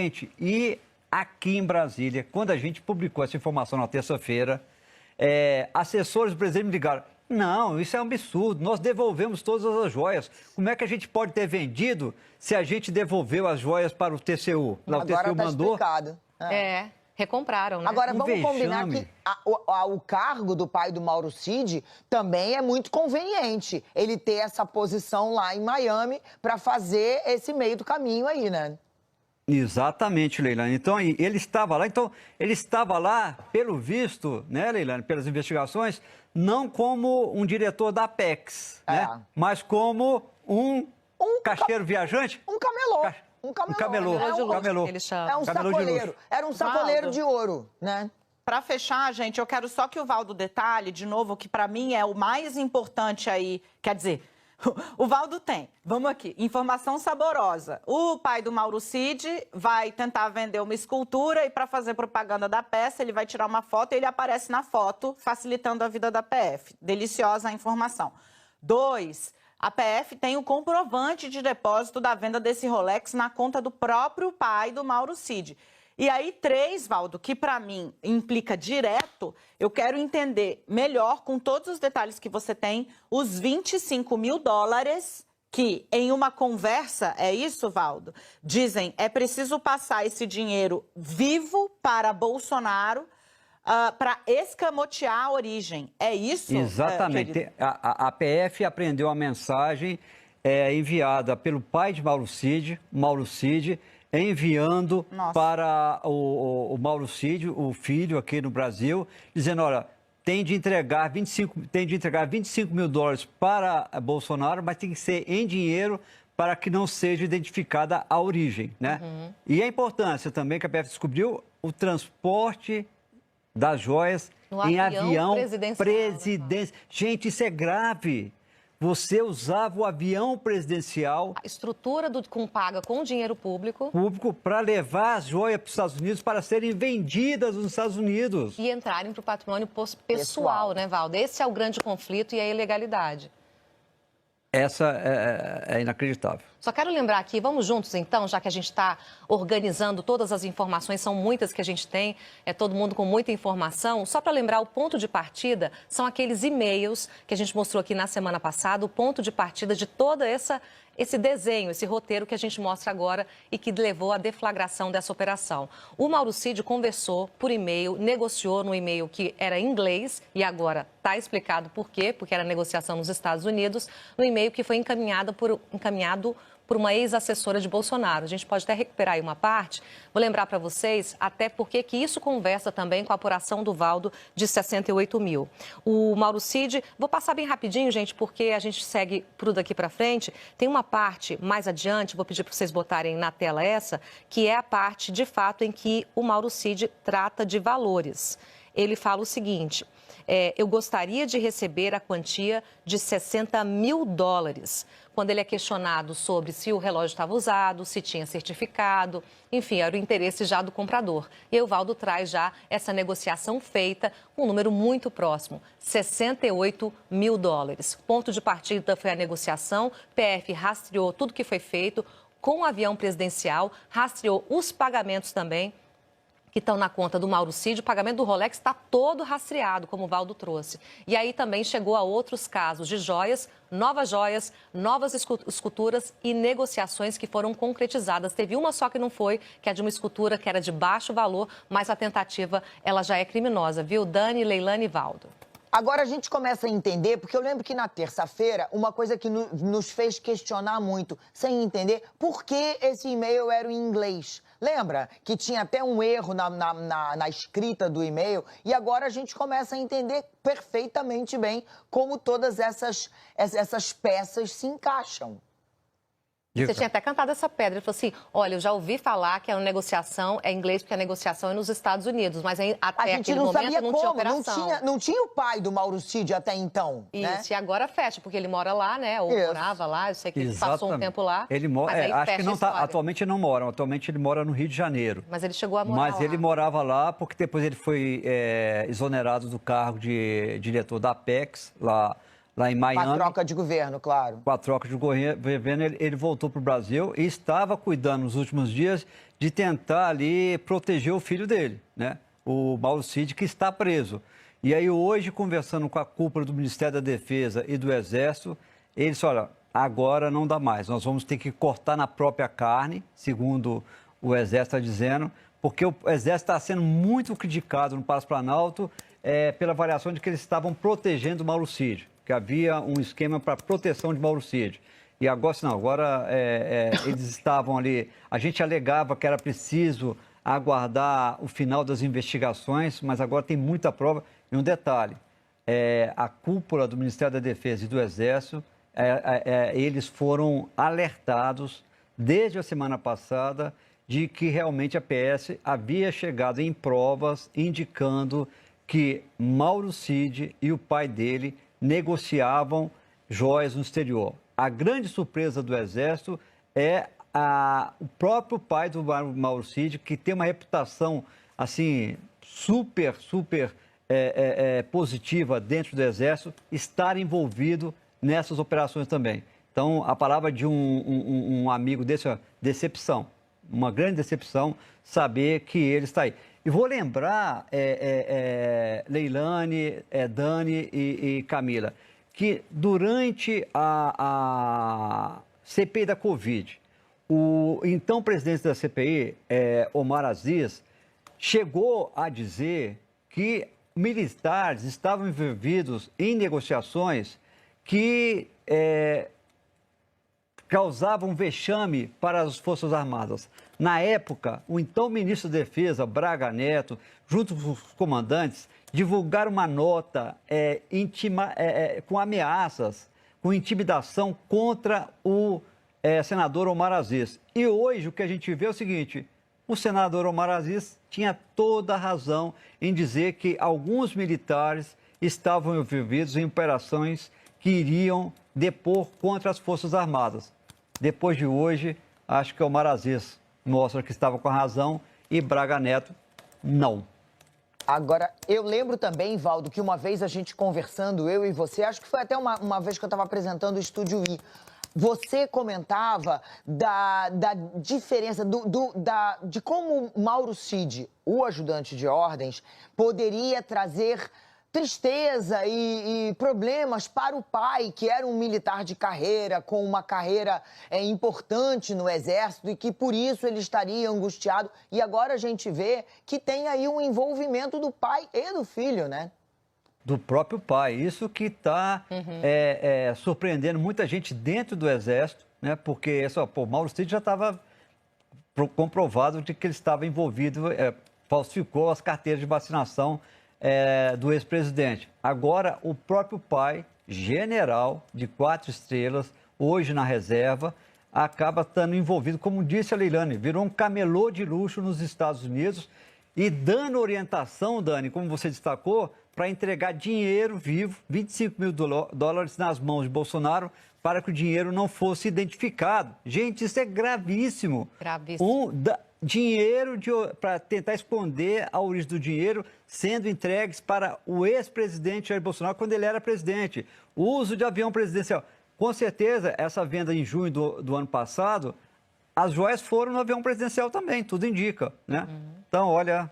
Gente, e aqui em Brasília, quando a gente publicou essa informação na terça-feira, assessores do presidente me ligaram: não, isso é um absurdo, nós devolvemos todas as joias. Como é que a gente pode ter vendido se a gente devolveu as joias para o TCU? Lá, o Agora TCU tá mandou. explicado. Recompraram, né? Agora, vamos combinar que o cargo do pai do Mauro Cid também é muito conveniente. Ele ter essa posição lá em Miami para fazer esse meio do caminho aí, né? Exatamente, Leilane. Então, ele estava lá. Então, ele estava lá, pelo visto, né, Leilane, pelas investigações, não como um diretor da Apex, né? Mas como um caixeiro viajante. Um camelô. Um camelô. Camelô. Que ele chama. É um sacoleiro. Era um sacoleiro de ouro, né? Para fechar, gente, eu quero só que o Valdo detalhe, de novo, que para mim é o mais importante aí. Quer dizer, o Valdo tem. Vamos aqui. Informação saborosa. O pai do Mauro Cid vai tentar vender uma escultura e para fazer propaganda da peça, ele vai tirar uma foto e ele aparece na foto, facilitando a vida da PF. Deliciosa a informação. 2. A PF tem o comprovante de depósito da venda desse Rolex na conta do próprio pai do Mauro Cid. E aí, 3, Valdo, que para mim implica direto, eu quero entender melhor, com todos os detalhes que você tem, os 25 mil dólares que, em uma conversa, é isso, Valdo? Dizem, é preciso passar esse dinheiro vivo para Bolsonaro, para escamotear a origem. É isso? Exatamente. A PF apreendeu a mensagem enviada pelo pai de Mauro Cid, enviando para o Mauro Cid, o filho aqui no Brasil, dizendo: olha, tem de entregar 25 mil dólares para Bolsonaro, mas tem que ser em dinheiro para que não seja identificada a origem, né? E a importância também que a PF descobriu, o transporte das joias em avião presidencial. Gente, isso é grave. Você usava o avião presidencial... A estrutura paga com dinheiro público... para levar as joias para os Estados Unidos para serem vendidas nos Estados Unidos. E entrarem para o patrimônio pessoal, né, Valdo? Esse é o grande conflito e a ilegalidade. Essa é inacreditável. Só quero lembrar aqui, vamos juntos então, já que a gente está organizando todas as informações, são muitas que a gente tem, todo mundo com muita informação. Só para lembrar, o ponto de partida são aqueles e-mails que a gente mostrou aqui na semana passada, o ponto de partida de toda esse desenho, esse roteiro que a gente mostra agora e que levou à deflagração dessa operação. O Mauro Cid conversou por e-mail, negociou no e-mail que era em inglês e agora está explicado por quê, porque era negociação nos Estados Unidos, no e-mail que foi encaminhado por uma ex-assessora de Bolsonaro. A gente pode até recuperar aí uma parte. Vou lembrar para vocês até porque que isso conversa também com a apuração do Valdo de 68 mil. O Mauro Cid, vou passar bem rapidinho, gente, porque a gente segue por daqui para frente. Tem uma parte mais adiante, vou pedir para vocês botarem na tela essa, que é a parte, de fato, em que o Mauro Cid trata de valores. Ele fala o seguinte: eu gostaria de receber a quantia de 60 mil dólares. Quando ele é questionado sobre se o relógio estava usado, se tinha certificado, enfim, era o interesse já do comprador. E o Valdo traz já essa negociação feita com um número muito próximo, 68 mil dólares. Ponto de partida foi a negociação, PF rastreou tudo que foi feito com o avião presidencial, rastreou os pagamentos também, que estão na conta do Mauro Cid. O pagamento do Rolex está todo rastreado, como o Valdo trouxe. E aí também chegou a outros casos de joias, novas esculturas e negociações que foram concretizadas. Teve uma só que não foi, que é de uma escultura que era de baixo valor, mas a tentativa ela já é criminosa, viu? Dani, Leilane e Valdo. Agora a gente começa a entender, porque eu lembro que na terça-feira, uma coisa que nos fez questionar muito, sem entender, por que esse e-mail era em inglês. Lembra que tinha até um erro na escrita do e-mail? E agora a gente começa a entender perfeitamente bem como todas essas peças se encaixam. Você tinha até cantado essa pedra. Ele falou assim: olha, eu já ouvi falar que a negociação é em inglês porque a negociação é nos Estados Unidos, mas até aquele momento não tinha operação. Não tinha o pai do Mauro Cid até então, Isso, né? E agora fecha, porque ele mora lá, né? Ou morava lá, eu sei que ele passou um tempo lá. Ele mora, acho que não tá, atualmente não mora, atualmente ele mora no Rio de Janeiro. Mas ele chegou a morar lá. Mas ele morava lá porque depois ele foi exonerado do cargo de diretor da Apex, lá lá em Miami. Com a troca de governo, claro. Com a troca de governo, ele voltou para o Brasil e estava cuidando nos últimos dias de tentar ali proteger o filho dele, né? O Mauro Cid, que está preso. E aí hoje, conversando com a cúpula do Ministério da Defesa e do Exército, eles disse, olha, agora não dá mais, nós vamos ter que cortar na própria carne, segundo o Exército está dizendo, porque o Exército está sendo muito criticado no Palácio Planalto pela avaliação de que eles estavam protegendo o Mauro Cid, que havia um esquema para proteção de Mauro Cid. E agora, não, agora eles estavam ali, a gente alegava que era preciso aguardar o final das investigações, mas agora tem muita prova. E um detalhe, a cúpula do Ministério da Defesa e do Exército, eles foram alertados desde a semana passada de que realmente a PS havia chegado em provas indicando que Mauro Cid e o pai dele negociavam joias no exterior. A grande surpresa do Exército é o próprio pai do Mauro Cid, que tem uma reputação assim super positiva dentro do Exército, estar envolvido nessas operações também. Então, a palavra de um amigo desse, decepção, uma grande decepção saber que ele está aí. E vou lembrar, Leilane, Dani e Camila, que durante a CPI da Covid, o então presidente da CPI, Omar Aziz, chegou a dizer que militares estavam envolvidos em negociações que causavam vexame para as Forças Armadas. Na época, o então ministro da Defesa, Braga Neto, junto com os comandantes, divulgaram uma nota com ameaças, com intimidação contra o senador Omar Aziz. E hoje o que a gente vê é o seguinte, o senador Omar Aziz tinha toda a razão em dizer que alguns militares estavam envolvidos em operações que iriam depor contra as Forças Armadas. Depois de hoje, acho que Omar Aziz mostra que estava com a razão e Braga Neto não. Agora, eu lembro também, Valdo, que uma vez a gente conversando, eu e você, acho que foi até uma vez que eu estava apresentando o Estúdio I, você comentava da diferença, de como Mauro Cid, o ajudante de ordens, poderia trazer tristeza e problemas para o pai, que era um militar de carreira, com uma carreira importante no Exército e que por isso ele estaria angustiado. E agora a gente vê que tem aí um envolvimento do pai e do filho, né? Do próprio pai. Isso que está surpreendendo muita gente dentro do Exército, né? Porque Mauro Cid já estava comprovado de que ele estava envolvido, falsificou as carteiras de vacinação do ex-presidente. Agora, o próprio pai, general de 4 estrelas, hoje na reserva, acaba estando envolvido, como disse a Leilane, virou um camelô de luxo nos Estados Unidos e dando orientação, Dani, como você destacou, para entregar dinheiro vivo, 25 mil dólares nas mãos de Bolsonaro, para que o dinheiro não fosse identificado. Gente, isso é gravíssimo. Gravíssimo. Dinheiro para tentar esconder a origem do dinheiro sendo entregues para o ex-presidente Jair Bolsonaro quando ele era presidente. O uso de avião presidencial. Com certeza, essa venda em junho do ano passado, as joias foram no avião presidencial também, tudo indica, né? Então, olha,